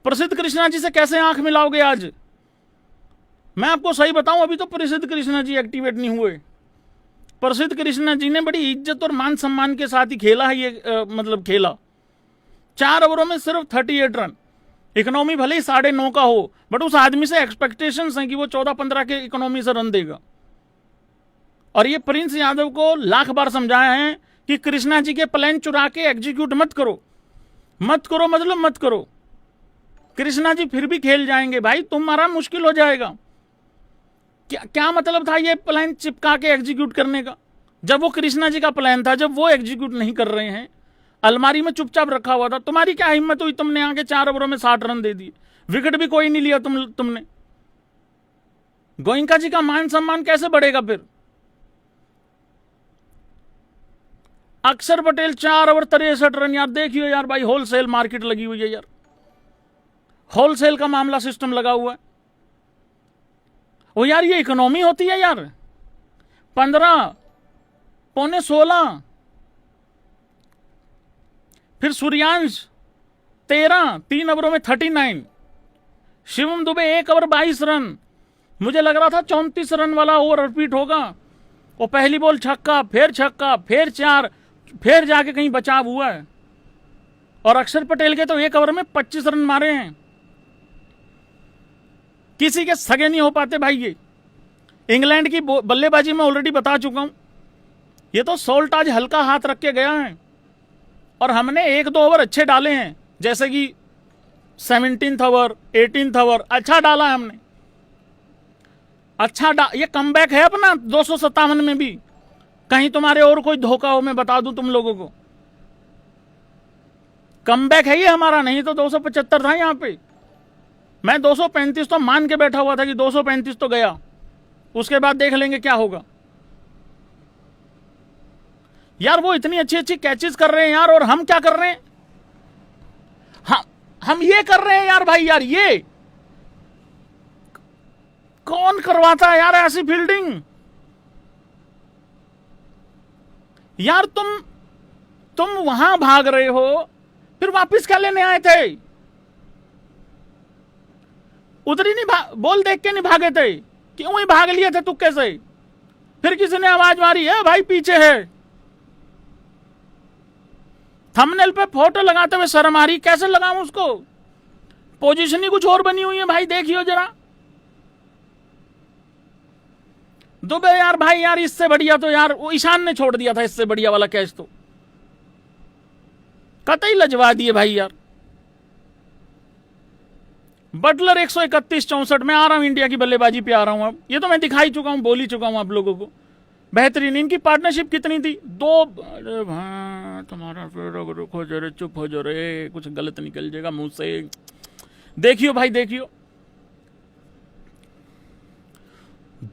प्रसिद्ध कृष्णा जी से कैसे आंख मिलाओगे आज? मैं आपको सही बताऊं, अभी तो प्रसिद्ध कृष्णा जी एक्टिवेट नहीं हुए। प्रसिद्ध कृष्णा जी ने बड़ी इज्जत और मान सम्मान के साथ ही खेला है ये मतलब खेला। 4 ओवरों में सिर्फ 38 रन। इकोनॉमी भले ही 9.5 का हो, बट उस आदमी से एक्सपेक्टेशंस हैं कि वो 14-15 के इकोनॉमी से रन देगा। और ये प्रिंस यादव को लाख बार समझाया है कि कृष्णा जी के प्लान चुरा के एग्जीक्यूट मत करो, मत करो, मतलब मत करो। कृष्णा जी फिर भी खेल जाएंगे भाई, तुम्हारा मुश्किल हो जाएगा। क्या मतलब था ये प्लान चिपका के एग्जीक्यूट करने का? जब वो कृष्णा जी का प्लान था, जब वो एग्जीक्यूट नहीं कर रहे हैं, अलमारी में चुपचाप रखा हुआ था, तुम्हारी क्या हिम्मत हुई? तुमने आके 4 ओवरों में 60 रन दे दिए, विकेट भी कोई नहीं लिया तुमने। गोयनका जी का मान सम्मान कैसे बढ़ेगा फिर? अक्षर पटेल 4 ओवर 63 रन। यार देखियो यार भाई, होलसेल मार्केट लगी हुई है यार, होलसेल का मामला सिस्टम लगा हुआ है। ओ यार, ये इकोनॉमी होती है यार? 15, पौने 16। फिर सूर्यांश 13, 3 ओवरों में 39। Shivam Dubey 1 over 22 run. मुझे लग रहा था 34 रन वाला ओवर रिपीट होगा। वो पहली बॉल छक्का, फिर 4, फिर जाके कहीं बचाव हुआ है। और अक्षर पटेल के तो 1 ओवर में 25 रन मारे हैं। किसी के सगे नहीं हो पाते भाई ये। इंग्लैंड की बल्लेबाजी में ऑलरेडी बता चुका हूं, ये तो सोल्ट आज हल्का हाथ रख के गया है। और हमने 1-2 ओवर अच्छे डाले हैं, जैसे कि 17th ओवर, 18th ओवर अच्छा डाला है हमने। ये कमबैक है अपना 257 में भी। कहीं तुम्हारे और कोई धोखा हो, मैं बता दूं तुम लोगों को, कमबैक है ये हमारा। नहीं तो 275 था यहां पे। मैं 235 तो मान के बैठा हुआ था कि 235 तो गया, उसके बाद देख लेंगे क्या होगा। यार वो इतनी अच्छी अच्छी कैचेस कर रहे हैं यार, और हम क्या कर रहे हैं? हम ये कर रहे हैं यार भाई। यार ये कौन करवाता है यार ऐसी फील्डिंग? यार तुम वहां भाग रहे हो, फिर वापस क्या लेने आए थे? उधर ही नहीं बॉल देख के नहीं भागे थे, क्यों ही भाग लिए थे तुक्के से? फिर किसी ने आवाज मारी है भाई पीछे है। थंबनेल पे फोटो लगाते हुए शर्म आ रही, कैसे लगाऊं उसको? पोजीशन ही कुछ और बनी हुई है भाई, देखियो जरा। दुबे यार भाई, यार इससे बढ़िया तो यार वो ईशान ने छोड़ दिया था, इससे बढ़िया वाला कैच तो कतई लजवा दिए भाई यार। बटलर 131-64। मैं आ रहा हूं इंडिया की बल्लेबाजी पे आ रहा हूं। अब ये तो मैं दिखाई चुका हूं, बोल ही चुका हूं आप लोगों को। बेहतरीन। इनकी पार्टनरशिप कितनी थी? 2। अरे भाई तुम्हारा रुको जरे, चुप हो जरे, कुछ गलत निकल जाएगा मुंह से। देखियो भाई देखियो,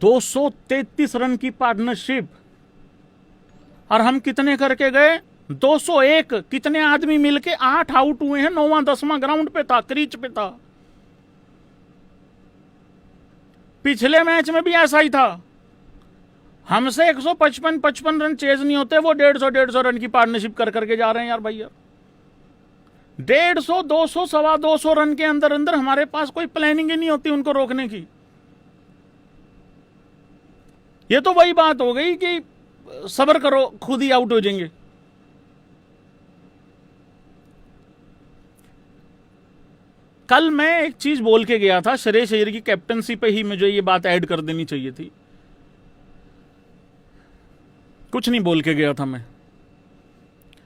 233 रन की पार्टनरशिप, और हम कितने करके गए? 201। कितने आदमी मिलके 8 आउट हुए हैं। 9वां 10वां ग्राउंड पे था, क्रीज पे था। पिछले मैच में भी ऐसा ही था। हमसे 155 रन चेज नहीं होते, वो 150 रन की पार्टनरशिप कर करके जा रहे हैं यार भैया। 150, 200, 225 रन के अंदर अंदर हमारे पास कोई प्लानिंग ही नहीं होती उनको रोकने की। ये तो वही बात हो गई कि सब्र करो, खुद ही आउट हो जाएंगे। कल मैं एक चीज बोल के गया था, श्रेयस अय्यर की कैप्टनसी पे ही मुझे ये बात ऐड कर देनी चाहिए थी। कुछ नहीं बोल के गया था मैं।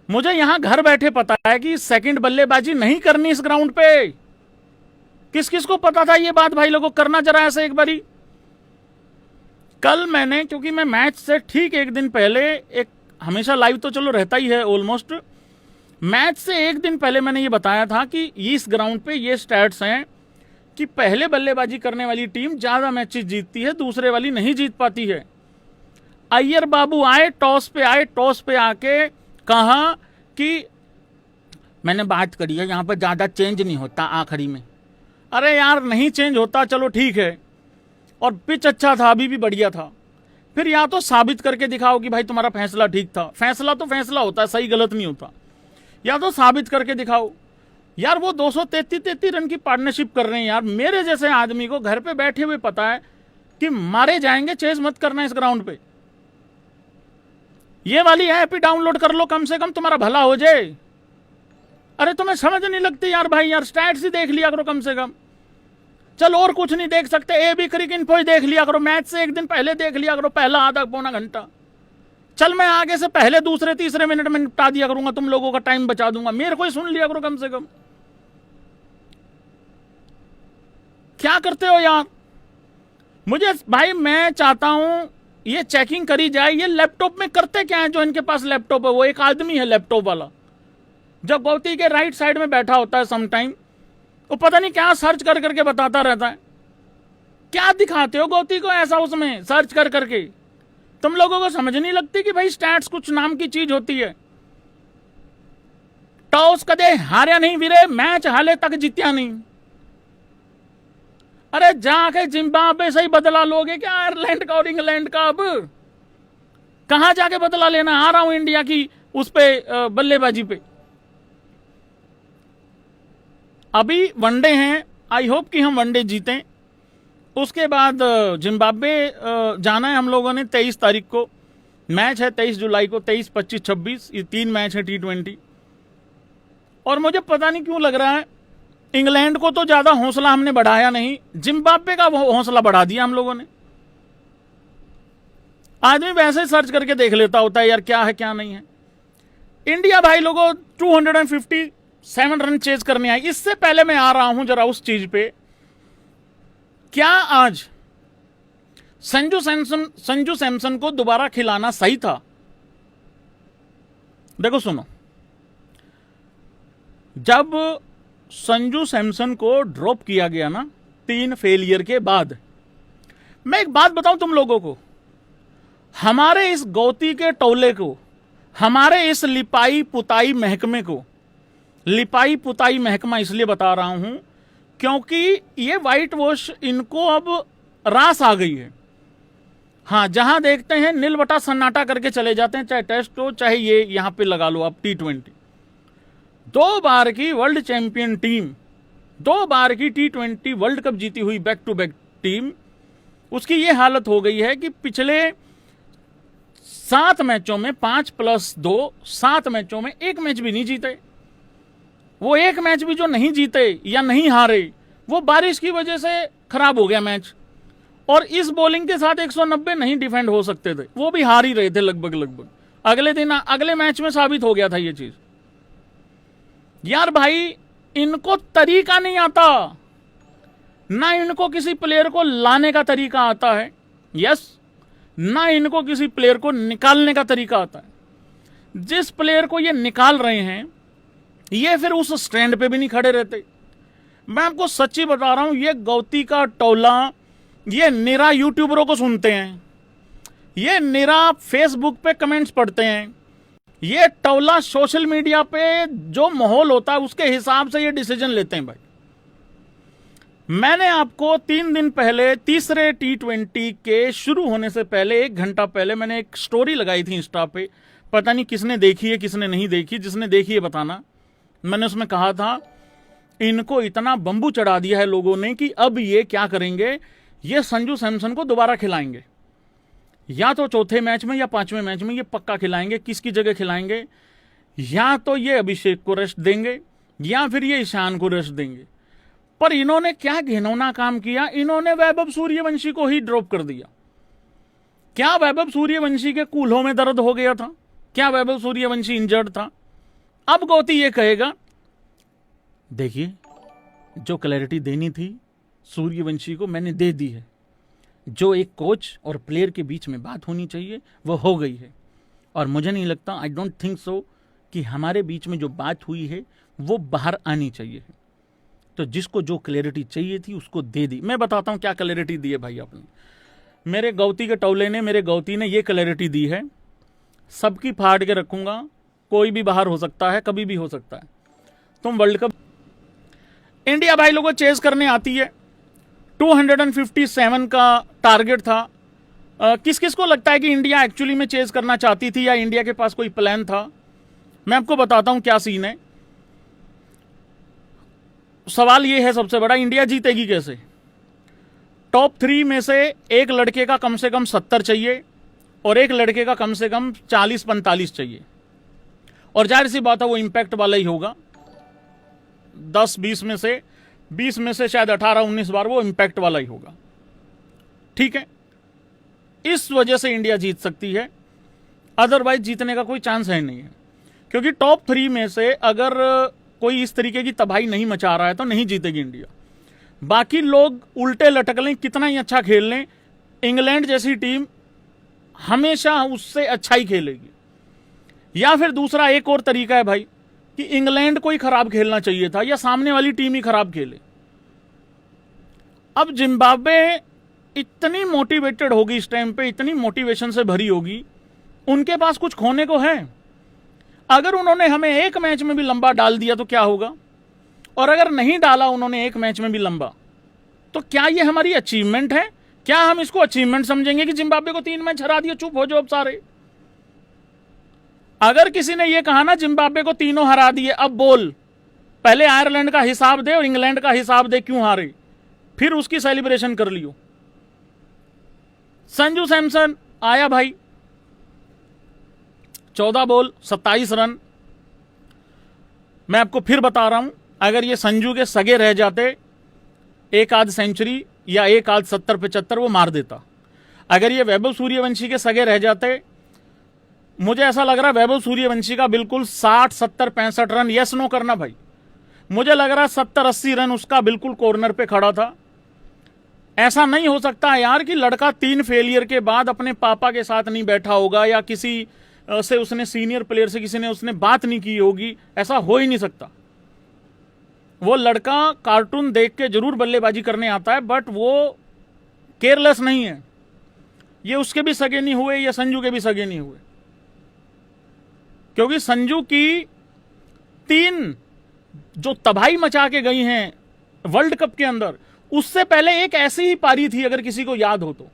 मुझे यहां घर बैठे पता है कि सेकंड बल्लेबाजी नहीं करनी इस ग्राउंड पे। किस किस को पता था ये बात भाई लोगों? करना जरा ऐसे एक बारी। कल मैंने, क्योंकि मैं मैच से ठीक 1 दिन पहले, एक हमेशा लाइव तो चलो रहता ही है ऑलमोस्ट, मैच से 1 दिन पहले मैंने ये बताया था कि इस ग्राउंड पे ये स्टैट्स हैं कि पहले बल्लेबाजी करने वाली टीम ज्यादा मैचेस जीतती है, दूसरे वाली नहीं जीत पाती है। अय्यर बाबू आए, टॉस पे आके कहा कि मैंने बात करी है, यहां पर ज्यादा चेंज नहीं होता आखिरी में। अरे यार नहीं चेंज होता, चलो ठीक है, और पिच अच्छा था, अभी भी बढ़िया था। फिर या तो साबित करके दिखाओ कि भाई तुम्हारा फैसला ठीक था। फैसला तो फैसला होता है, सही गलत नहीं होता। या तो साबित करके दिखाओ, यार वो 233 रन की पार्टनरशिप कर रहे हैं यार। मेरे जैसे आदमी को घर पे बैठे हुए पता है कि मारे जाएंगे, चेज मत करना इस ग्राउंड पे। ये वाली ऐप ही डाउनलोड कर लो, कम से कम तुम्हारा भला हो जाए। अरे तुम्हें समझ नहीं लगती यार भाई, यार स्टैट्स ही देख लिया करो कम से कम। चलो और कुछ नहीं देख सकते, एबी क्रिक इन्फो ही देख लिया करो, मैच से एक दिन पहले देख लिया करो, पहला आधा पौना घंटा। चल मैं आगे से पहले दूसरे तीसरे मिनट में निपटा दिया करूंगा, तुम लोगों का टाइम बचा दूंगा, मेरे को ही सुन लिया करो कम से कम। क्या करते हो यार? मुझे भाई मैं चाहता हूं ये चेकिंग करी जाए, ये लैपटॉप में करते क्या है? जो इनके पास लैपटॉप है वो एक आदमी है लैपटॉप वाला, जो गौती के राइट साइड में बैठा होता है समटाइम, वो पता नहीं क्या सर्च कर करके बताता रहता है। क्या दिखाते हो गौती को ऐसा उसमें सर्च कर करके? तुम लोगों को समझ नहीं लगती कि भाई स्टैट्स कुछ नाम की चीज होती है। टॉस कदे हारे नहीं वीरे, मैच हाले तक जीत्या नहीं। अरे जाके जिम्बाब्वे से ही बदला लोगे क्या आयरलैंड का और इंग्लैंड का? अब कहां जाके बदला लेना? आ रहा हूं इंडिया की उस पे बल्लेबाजी पे। अभी वनडे हैं, आई होप कि हम वनडे जीतें। उसके बाद जिम्बाब्वे जाना है हम लोगों ने 23 तारीख को, मैच है 23 जुलाई को, 23, 25, 26, ये 3 मैच है T20। और मुझे पता नहीं क्यों लग रहा है इंग्लैंड को तो ज्यादा हौसला हमने बढ़ाया नहीं, जिम्बाब्वे का हौसला बढ़ा दिया हम लोगों ने। आदमी वैसे सर्च करके देख लेता होता है यार क्या है क्या नहीं है। इंडिया भाई लोगों 257 रन चेज करने आई। इससे पहले मैं आ रहा हूं जरा उस चीज पे, क्या आज संजू सैमसन को दोबारा खिलाना सही था? देखो सुनो, जब संजू सैमसन को ड्रॉप किया गया ना 3 फेलियर के बाद, मैं एक बात बताऊं तुम लोगों को, हमारे इस गौती के टोले को, हमारे इस लिपाई पुताई महकमे को, लिपाई पुताई महकमा इसलिए बता रहा हूं क्योंकि ये व्हाइट वॉश इनको अब रास आ गई है। हाँ, जहां देखते हैं नील बटा सन्नाटा करके चले जाते हैं, चाहे टेस्ट हो चाहे ये यहां पे लगा लो आप T20। 2 बार की वर्ल्ड चैंपियन टीम, 2 बार की T20 वर्ल्ड कप जीती हुई बैक टू बैक टीम, उसकी ये हालत हो गई है कि पिछले 7 मैचों में 5+2, 7 मैचों में 1 मैच भी नहीं जीते। वो 1 मैच भी जो नहीं जीते या नहीं हारे, वो बारिश की वजह से खराब हो गया मैच। और इस बॉलिंग के साथ 190 नहीं डिफेंड हो सकते थे, वो भी हार ही रहे थे लगभग। अगले दिन अगले मैच में साबित हो गया था ये चीज। यार भाई इनको तरीका नहीं आता, ना इनको किसी प्लेयर को लाने का तरीका आता है, यस, ना इनको किसी प्लेयर को निकालने का तरीका आता है। जिस प्लेयर को ये निकाल रहे हैं ये फिर उस स्टैंड पे भी नहीं खड़े रहते। मैं आपको सच्ची बता रहा हूं, ये गौती का टोला ये निरा यूट्यूबरों को सुनते हैं, ये निरा फेसबुक पे कमेंट्स पढ़ते हैं, ये टोला सोशल मीडिया पे जो माहौल होता है उसके हिसाब से ये डिसीजन लेते हैं। भाई मैंने आपको 3 दिन पहले तीसरे T20 के शुरू होने से पहले 1 घंटा पहले मैंने एक स्टोरी लगाई थी इंस्टा पे, पता नहीं किसने देखी है किसने नहीं देखी, जिसने देखी है बताना। मैंने उसमें कहा था इनको इतना बंबू चढ़ा दिया है लोगों ने कि अब ये क्या करेंगे, ये संजू सैमसन को दोबारा खिलाएंगे, या तो चौथे मैच में या 5वें मैच में ये पक्का खिलाएंगे। किसकी जगह खिलाएंगे? या तो ये अभिषेक को रेस्ट देंगे या फिर ये ईशान को रेस्ट देंगे। पर इन्होंने क्या घिनौना काम किया, इन्होंने वैभव सूर्यवंशी को ही ड्रॉप कर दिया। क्या वैभव सूर्यवंशी के कूल्हों में दर्द हो गया था? क्या वैभव सूर्यवंशी इंजर्ड था? अब गौती ये कहेगा देखिए जो क्लैरिटी देनी थी सूर्यवंशी को मैंने दे दी है, जो एक कोच और प्लेयर के बीच में बात होनी चाहिए वो हो गई है। और मुझे नहीं लगता, आई डोंट थिंक सो कि हमारे बीच में जो बात हुई है वो बाहर आनी चाहिए। तो जिसको जो क्लैरिटी चाहिए थी उसको दे दी। मैं बताता हूं क्या क्लैरिटी दी है भाई आपने। मेरे गौती के टोले ने, मेरे गौती ने ये क्लैरिटी दी है, सबकी फाड़ के रखूंगा, कोई भी बाहर हो सकता है, कभी भी हो सकता है। तुम वर्ल्ड कप इंडिया भाई लोगों चेस करने आती है, 257 का टारगेट था। किस किस को लगता है कि इंडिया एक्चुअली में चेस करना चाहती थी या इंडिया के पास कोई प्लान था? मैं आपको बताता हूं क्या सीन है। सवाल ये है सबसे बड़ा, इंडिया जीतेगी कैसे? टॉप 3 में से एक लड़के का कम से कम 70 चाहिए और एक लड़के का कम से कम 40-45 चाहिए, और जाहिर सी बात है वो इंपैक्ट वाला ही होगा। 10-20 में से शायद 18-19 बार वो इंपैक्ट वाला ही होगा। ठीक है, इस वजह से इंडिया जीत सकती है, अदरवाइज जीतने का कोई चांस है नहीं है। क्योंकि टॉप 3 में से अगर कोई इस तरीके की तबाही नहीं मचा रहा है तो नहीं जीतेगी इंडिया। बाकी लोग उल्टे लटक लें, कितना ही अच्छा खेल लें, इंग्लैंड जैसी टीम हमेशा उससे अच्छा ही खेलेगी। या फिर दूसरा एक और तरीका है भाई कि इंग्लैंड को ही खराब खेलना चाहिए था या सामने वाली टीम ही खराब खेले। अब जिम्बाब्वे इतनी मोटिवेटेड होगी इस टाइम पे, इतनी मोटिवेशन से भरी होगी, उनके पास कुछ खोने को है। अगर उन्होंने हमें एक मैच में भी लंबा डाल दिया तो क्या होगा, और अगर नहीं डाला उन्होंने एक मैच में भी लंबा, तो क्या ये हमारी अचीवमेंट है? क्या हम इसको अचीवमेंट समझेंगे कि जिम्बाब्वे को 3 मैच हरा दिया, चुप हो जाओ अब सारे? अगर किसी ने ये कहा ना जिम्बाब्वे को तीनों हरा दिए, अब बोल पहले आयरलैंड का हिसाब दे और इंग्लैंड का हिसाब दे क्यों हारे, फिर उसकी सेलिब्रेशन कर लियो। संजू सैमसन आया भाई, 14 बॉल 27 रन। मैं आपको फिर बता रहा हूं, अगर ये संजू के सगे रह जाते, एक आध सेंचुरी या एक आध 70-75 वो मार देता। अगर ये वैभव सूर्यवंशी के सगे रह जाते, मुझे ऐसा लग रहा है वैभव सूर्यवंशी का बिल्कुल 60, 70, 65 रन, यस नो करना भाई, मुझे लग रहा है 70-80 रन उसका बिल्कुल कॉर्नर पे खड़ा था। ऐसा नहीं हो सकता यार कि लड़का 3 फेलियर के बाद अपने पापा के साथ नहीं बैठा होगा या किसी से उसने सीनियर प्लेयर से किसी ने उसने बात नहीं की होगी, ऐसा हो ही नहीं सकता। वो लड़का कार्टून देख के जरूर बल्लेबाजी करने आता है, बट वो केयरलेस नहीं है। ये उसके भी सगे नहीं हुए, ये संजू के भी सगे नहीं हुए, क्योंकि संजू की 3 जो तबाही मचा के गई हैं वर्ल्ड कप के अंदर, उससे पहले एक ऐसी ही पारी थी अगर किसी को याद हो तो।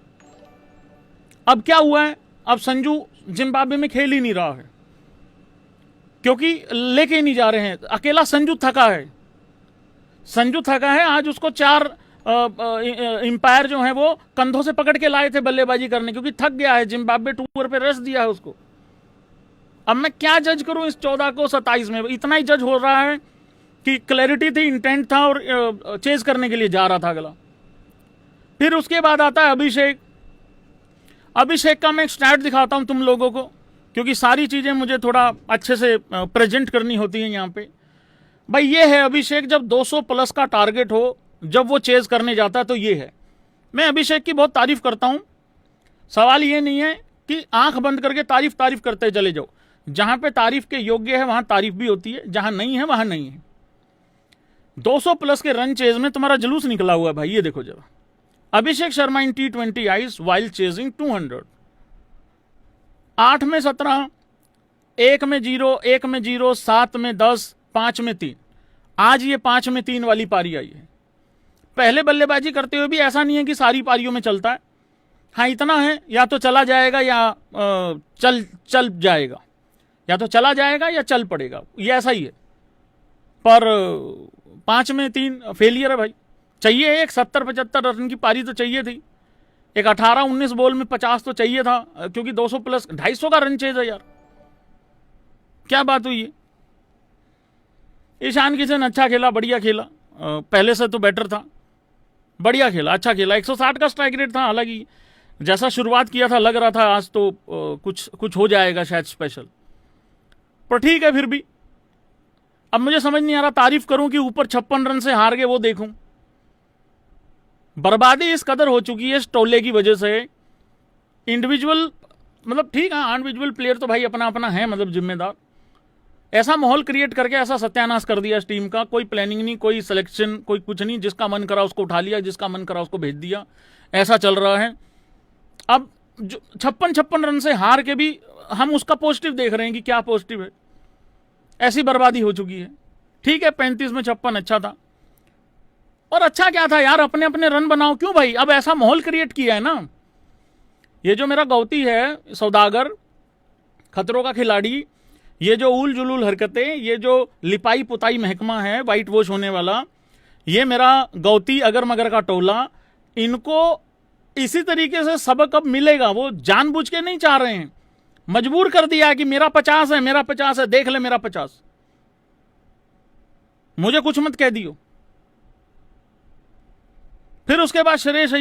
अब क्या हुआ है, अब संजू जिम्बाब्वे में खेल ही नहीं रहा है, क्योंकि लेके ही नहीं जा रहे हैं। अकेला संजू थका है, संजू थका है। आज उसको 4 इंपायर जो हैं वो कंधों से पकड़ के लाए थे बल्लेबाजी करने, क्योंकि थक गया है। जिम्बाब्वे टूर पे रेस्ट दिया है उसको। अब मैं क्या जज करूं इस 14 को 27 में? इतना ही जज हो रहा है कि क्लैरिटी थी, इंटेंट था और चेज करने के लिए जा रहा था अगला। फिर उसके बाद आता है अभिषेक। अभिषेक का मैं एक स्टैट दिखाता हूं तुम लोगों को, क्योंकि सारी चीजें मुझे थोड़ा अच्छे से प्रेजेंट करनी होती हैं यहाँ पे। भाई ये है अभिषेक, जब 200 प्लस का टारगेट हो, जब वो चेज करने जाता है तो ये है। मैं अभिषेक की बहुत तारीफ करता हूं। सवाल ये नहीं है कि आंख बंद करके तारीफ करते चले जाओ। जहां पे तारीफ के योग्य है वहां तारीफ भी होती है, जहां नहीं है वहां नहीं है। 200 प्लस के रन चेज में तुम्हारा जुलूस निकला हुआ है भाई, ये देखो जरा। अभिषेक शर्मा इन T20 आइज वाइल चेजिंग 200। 8 में 17, 1 में 0, 1 में 0, 7 में 10, 5 में 3। आज ये 5 में 3 वाली पारी आई है। पहले बल्लेबाजी करते हुए भी ऐसा नहीं है कि सारी पारियों में चलता है। हाँ इतना है, या तो चला जाएगा या चल जाएगा, या तो चला जाएगा या चल पड़ेगा, ये ऐसा ही है। पर 5 में 3 फेलियर है भाई। चाहिए एक 70-75 रन की पारी तो चाहिए थी, एक 18-19 बॉल में 50 तो चाहिए था, क्योंकि 200 प्लस 250 का रन चेज है यार। क्या बात हुई है? ईशान किशन अच्छा खेला, बढ़िया खेला, पहले से तो बेटर था, बढ़िया खेला, अच्छा खेला। 160 का स्ट्राइक रेट था, हालांकि जैसा शुरुआत किया था लग रहा था आज तो कुछ हो जाएगा शायद स्पेशल, पर ठीक है। फिर भी अब मुझे समझ नहीं आ रहा तारीफ करूं कि ऊपर 56 रन से हार गए वो देखूं। बर्बादी इस कदर हो चुकी है टोले की वजह से। इंडिविजुअल मतलब ठीक है, इंडिविजुअल प्लेयर तो भाई अपना अपना है, मतलब जिम्मेदार। ऐसा माहौल क्रिएट करके ऐसा सत्यानाश कर दिया इस टीम का, कोई प्लानिंग नहीं, कोई सिलेक्शन, कोई कुछ नहीं। जिसका मन करा उसको उठा लिया, जिसका मन करा उसको भेज दिया, ऐसा चल रहा है। अब 56 रन से हार के भी हम उसका पॉजिटिव देख रहे हैं कि क्या पॉजिटिव है। ऐसी बर्बादी हो चुकी है। ठीक है 35 में 56 अच्छा था, और अच्छा क्या था यार, अपने अपने रन बनाओ। क्यों भाई, अब ऐसा माहौल क्रिएट किया है ना। ये जो मेरा गौती है सौदागर, खतरों का खिलाड़ी, ये जो उल जुलूल हरकतें, ये जो लिपाई पुताई महकमा है, वाइट वॉश होने वाला, ये मेरा गौती अगर मगर का टोला, इनको इसी तरीके से सबक अब मिलेगा। वो जानबूझ के नहीं चाह रहे हैं, मजबूर कर दिया है कि मेरा 50 है, मेरा 50 है, देख ले मेरा 50, मुझे कुछ मत कह दियो। फिर उसके बाद श्रेयस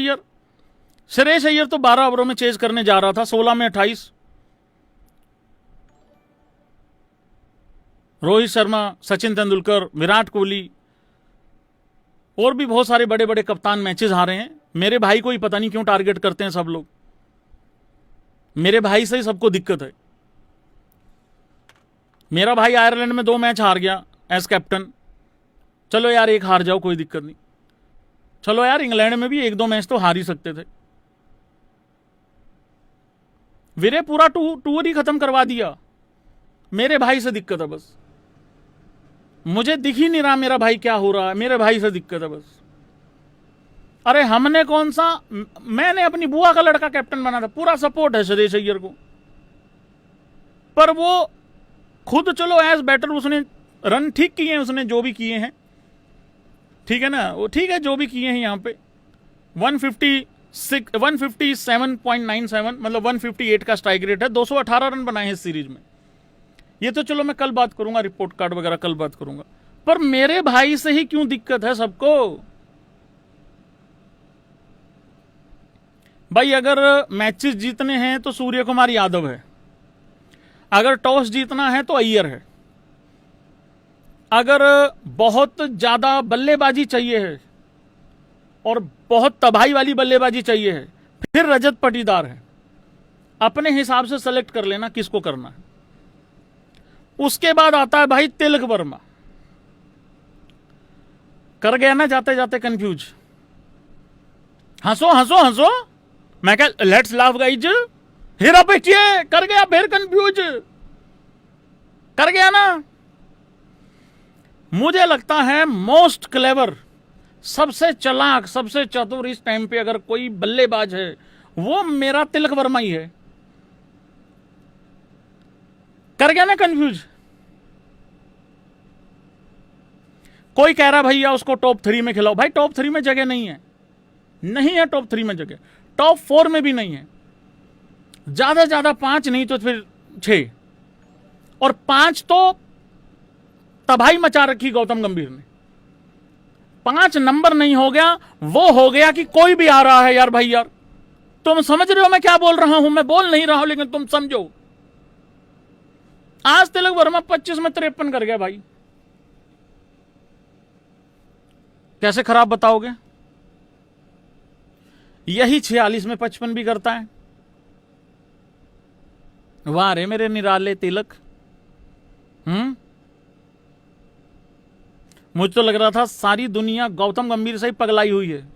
अय्यर तो 12 ओवरों में चेज करने जा रहा था, 16 में 28। रोहित शर्मा, सचिन तेंदुलकर, विराट कोहली और भी बहुत सारे बड़े बड़े कप्तान मैचेस हारे हैं। मेरे भाई को ही पता नहीं क्यों टारगेट करते हैं सब लोग, मेरे भाई से ही सबको दिक्कत है। मेरा भाई आयरलैंड में 2 मैच हार गया एज कैप्टन, चलो यार एक हार जाओ कोई दिक्कत नहीं, चलो यार इंग्लैंड में भी 1-2 मैच तो हार ही सकते थे। वीरे पूरा टूर ही खत्म करवा दिया। मेरे भाई से दिक्कत है बस, मुझे दिख ही नहीं रहा मेरा भाई क्या हो रहा है, मेरे भाई से दिक्कत है बस। अरे हमने कौन सा, मैंने अपनी बुआ का लड़का कैप्टन बना था, पूरा सपोर्ट है श्रेयस अय्यर को, पर वो खुद चलो एज बैटर उसने रन ठीक किए हैं, उसने जो भी किए हैं, ठीक है ना, वो ठीक है जो भी किए हैं। यहाँ पे 157.97 मतलब 158 का स्ट्राइक रेट है, 218 रन बनाए हैं इस सीरीज में। ये तो चलो मैं कल बात करूंगा, रिपोर्ट कार्ड वगैरह कल बात करूंगा, पर मेरे भाई से ही क्यों दिक्कत है सबको भाई। अगर मैचेस जीतने हैं तो सूर्य कुमार यादव है, अगर टॉस जीतना है तो अय्यर है, अगर बहुत ज्यादा बल्लेबाजी चाहिए है और बहुत तबाही वाली बल्लेबाजी चाहिए है फिर रजत पाटीदार है। अपने हिसाब से सेलेक्ट कर लेना किसको करना है। उसके बाद आता है भाई तिलक वर्मा, कर गया ना जाते जाते कंफ्यूज। हंसो हंसो हंसो, मैं क्या लेट्स लाफ गाइज, हीरा बैठिए, कर गया फिर कंफ्यूज, कर गया ना। मुझे लगता है मोस्ट क्लेवर, सबसे चालाक, सबसे चतुर इस टाइम पे अगर कोई बल्लेबाज है वो मेरा तिलक वर्मा ही है। कर गया ना कंफ्यूज। कोई कह रहा भैया उसको टॉप 3 में खिलाओ, भाई टॉप 3 में जगह नहीं है, नहीं है टॉप 3 में जगह, टॉप 4 में भी नहीं है, ज्यादा ज्यादा 5 नहीं तो फिर 6, और 5 तो तबाही मचा रखी गौतम गंभीर ने। 5 नंबर नहीं हो गया, वो हो गया कि कोई भी आ रहा है यार। भाई यार तुम समझ रहे हो मैं क्या बोल रहा हूं, मैं बोल नहीं रहा हूं लेकिन तुम समझो। आज तिलक वर्मा 25 में 53 कर गया भाई, कैसे खराब बताओगे। यही 46 में 55 भी करता है। वाह रे मेरे निराले तिलक। मुझे तो लग रहा था सारी दुनिया गौतम गंभीर से ही पगलाई हुई है।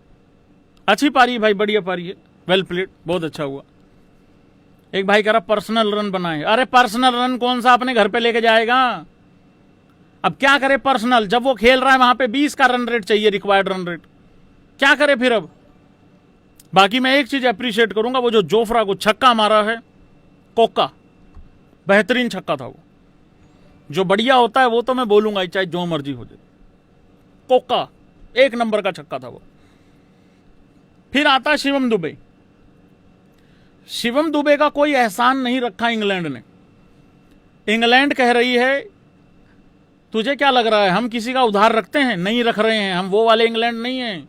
अच्छी पारी भाई, बढ़िया पारी है, वेल प्लेड, बहुत अच्छा हुआ। एक भाई कह रहा पर्सनल रन बनाए, अरे पर्सनल रन कौन सा अपने घर पे लेके जाएगा। अब क्या करे पर्सनल, जब वो खेल रहा है वहां पे 20 का रन रेट चाहिए, रिक्वायर्ड रन रेट, क्या करे फिर। अब बाकी मैं एक चीज अप्रिशिएट करूंगा, वो जो जोफ्रा को छक्का मारा है, कोका, बेहतरीन छक्का था वो। जो बढ़िया होता है वो तो मैं बोलूंगा चाहे जो मर्जी हो जाए, कोका 1 नंबर का छक्का था वो। फिर आता शिवम दुबे। शिवम दुबे का कोई एहसान नहीं रखा इंग्लैंड ने। इंग्लैंड कह रही है तुझे क्या लग रहा है हम किसी का उधार रखते हैं, नहीं रख रहे हैं, हम वो वाले इंग्लैंड नहीं हैं,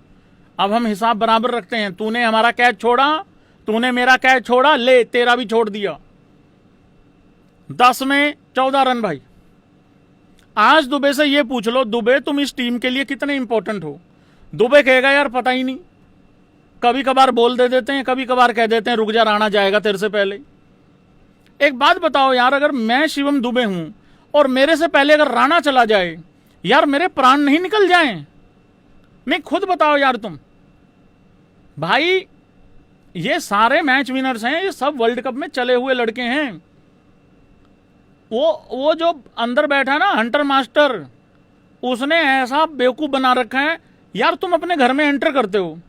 अब हम हिसाब बराबर रखते हैं। तूने हमारा कैच छोड़ा, तूने मेरा कैच छोड़ा, ले तेरा भी छोड़ दिया। 10 में 14 रन भाई। आज दुबे से ये पूछ लो, दुबे तुम इस टीम के लिए कितने इंपॉर्टेंट हो, दुबे कहेगा यार पता ही नहीं। कभी कभार बोल दे देते हैं, कभी कभार कह देते हैं रुक जा राणा जाएगा तेरे से पहले। एक बात बताओ यार, अगर मैं शिवम दुबे हूं और मेरे से पहले अगर राणा चला जाए, यार मेरे प्राण नहीं निकल जाएं? नहीं खुद बताओ यार तुम। भाई ये सारे मैच विनर्स हैं, ये सब वर्ल्ड कप में चले हुए लड़के हैं। वो जो अंदर बैठा ना हंटर मास्टर, उसने ऐसा बेवकूफ बना रखा है। यार तुम अपने घर में एंटर करते हो,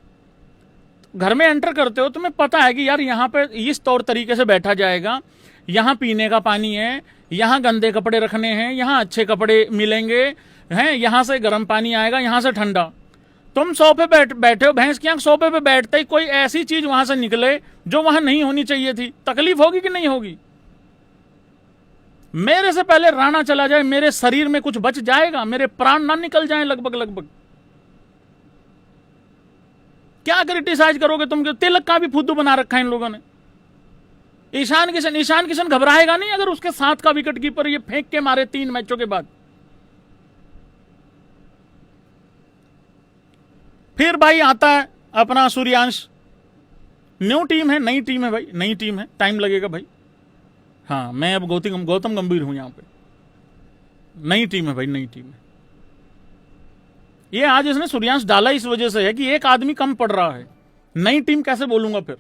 घर में एंटर करते हो, तुम्हें पता है कि यार यहाँ पे इस तौर तरीके से बैठा जाएगा, यहाँ पीने का पानी है, यहाँ गंदे कपड़े रखने हैं, यहाँ अच्छे कपड़े मिलेंगे हैं, यहाँ से गर्म पानी आएगा, यहाँ से ठंडा। तुम सोफे बैठे हो, भैंस की आंख सोफे पे बैठते ही कोई ऐसी चीज वहां से निकले जो वहां नहीं होनी चाहिए थी, तकलीफ होगी कि नहीं होगी? मेरे से पहले राणा चला जाए, मेरे शरीर में कुछ बच जाएगा? मेरे प्राण ना निकल जाएं लगभग लगभग? क्या क्रिटिसाइज करोगे तुम? तिलक का भी फुद्दू बना रखा है इन लोगों ने। ईशान किशन घबराएगा नहीं अगर उसके साथ का विकेट कीपर ये फेंक के मारे 3 मैचों के बाद? फिर भाई आता है अपना सूर्यांश। न्यू टीम है, नई टीम है भाई, नई टीम है, टाइम लगेगा भाई। हाँ, मैं अब गौतम गंभीर हूं यहां पे। नई टीम है भाई, नई टीम है। ये आज इसने सूर्यांश डाला इस वजह से है कि एक आदमी कम पड़ रहा है। नई टीम कैसे बोलूंगा फिर,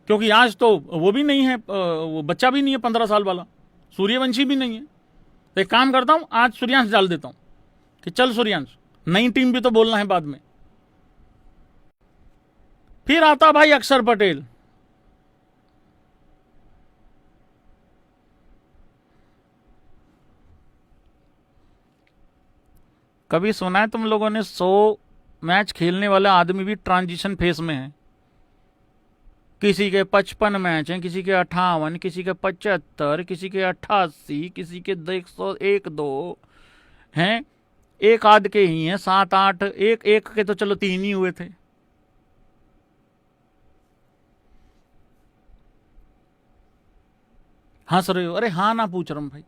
क्योंकि आज तो वो भी नहीं है, वो बच्चा भी नहीं है 15 साल वाला, सूर्यवंशी भी नहीं है। तो एक काम करता हूं, आज सूर्यांश डाल देता हूं कि चल सूर्यांश, नई टीम भी तो बोलना है बाद में। फिर आता भाई अक्षर पटेल। कभी सुना है तुम लोगों ने 100 मैच खेलने वाला आदमी भी ट्रांजिशन फेस में है? किसी के 55 मैच हैं, किसी के 58, किसी के 75, किसी के 88, किसी के 101-2 हैं। एक आध के ही हैं 7-8, एक के तो चलो 3 ही हुए थे। हंस रहे हो? अरे हाँ ना पूछ रहा हूं भाई,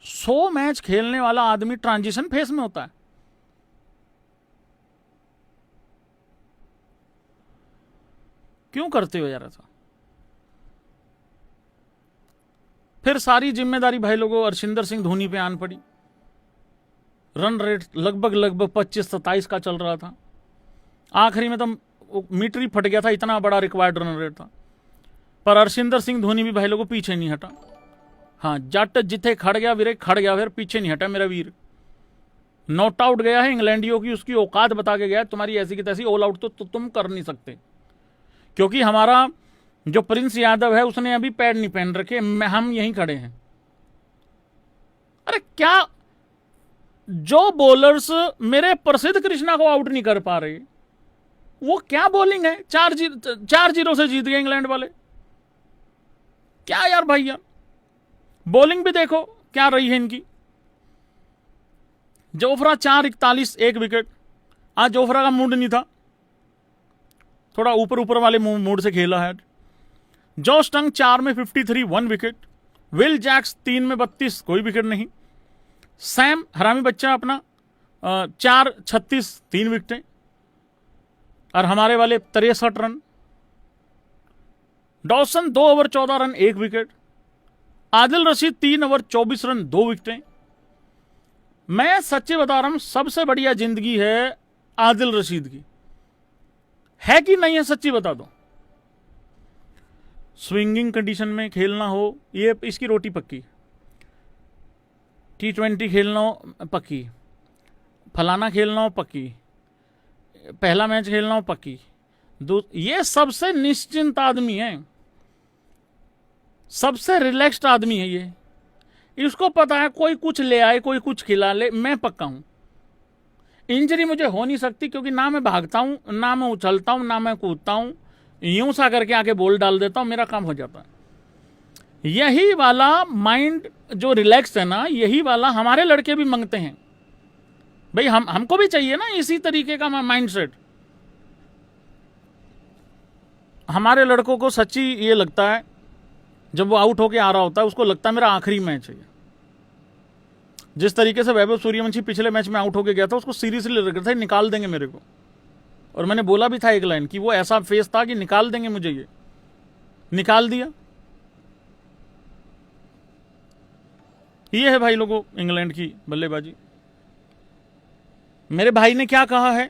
100 मैच खेलने वाला आदमी ट्रांजिशन फेस में होता है? क्यों करते हो यार ऐसा? फिर सारी जिम्मेदारी भाई लोगों अर्शिंदर सिंह धोनी पे आन पड़ी। रन रेट लगभग 25-27 का चल रहा था। आखिरी में तो मीटर ही फट गया था, इतना बड़ा रिक्वायर्ड रन रेट था। पर अर्शिंदर सिंह धोनी भी भाई लोगों पीछे नहीं हटा। हाँ, जट जिथे खड़ गया वीरे, खड़ गया, फिर पीछे नहीं हटा मेरा वीर। नॉट आउट गया है इंग्लैंडियों की, उसकी औकात बता के गया, तुम्हारी ऐसी की तैसी ऑल आउट तो तुम कर नहीं सकते। क्योंकि हमारा जो प्रिंस यादव है उसने अभी पैड नहीं पहन रखे, हम यहीं खड़े हैं। अरे क्या, जो बॉलर्स मेरे प्रसिद्ध कृष्णा को आउट नहीं कर पा रहे, वो क्या बॉलिंग है? 4-0 से जीत गए इंग्लैंड वाले। क्या यार भाई यार, बॉलिंग भी देखो क्या रही है इनकी। Jofra 4-41 1 wicket. आज जोफ्रा का मूड नहीं था, थोड़ा ऊपर वाले मूड से खेला है। जॉश टंग 4 में 53 1 विकेट। विल जैक्स 3 में 32 कोई विकेट नहीं। सैम हरामी बच्चा अपना 4-36 3 विकेटें। और हमारे वाले 63 run. Dawson 2 over 14 run 1 wicket. Adil Rashid 3 over 24 run 2 विकेटें। मैं सच्चे बता रहा हूं, सबसे बढ़िया जिंदगी है आदिल रशीद की, है कि नहीं है? सच्ची बता दो। स्विंगिंग कंडीशन में खेलना हो, ये इसकी रोटी पक्की। T20 खेलना हो पक्की, फलाना खेलना हो पक्की, पहला मैच खेलना हो पक्की। ये सबसे निश्चिंत आदमी है, सबसे रिलैक्स्ड आदमी है ये। इसको पता है कोई कुछ ले आए, कोई कुछ खिला ले, मैं पक्का हूं इंजरी मुझे हो नहीं सकती, क्योंकि ना मैं भागता हूं, ना मैं उछलता हूं, ना मैं कूदता हूं। यूं सा करके आके बॉल डाल देता हूं, मेरा काम हो जाता है। यही वाला माइंड जो रिलैक्स है ना, यही वाला हमारे लड़के भी मांगते हैं भाई। हमको भी चाहिए ना इसी तरीके का माइंड सेट। हमारे लड़कों को सच्ची ये लगता है, जब वो आउट होके आ रहा होता है उसको लगता है मेरा आखिरी मैच है। जिस तरीके से वैभव सूर्यवंशी पिछले मैच में आउट होके गया था, उसको सीरियसली लग रहा था निकाल देंगे मेरे को। और मैंने बोला भी था एक लाइन कि वो ऐसा फेस था कि निकाल देंगे मुझे, ये निकाल दिया। ये है भाई लोगों इंग्लैंड की बल्लेबाजी। मेरे भाई ने क्या कहा है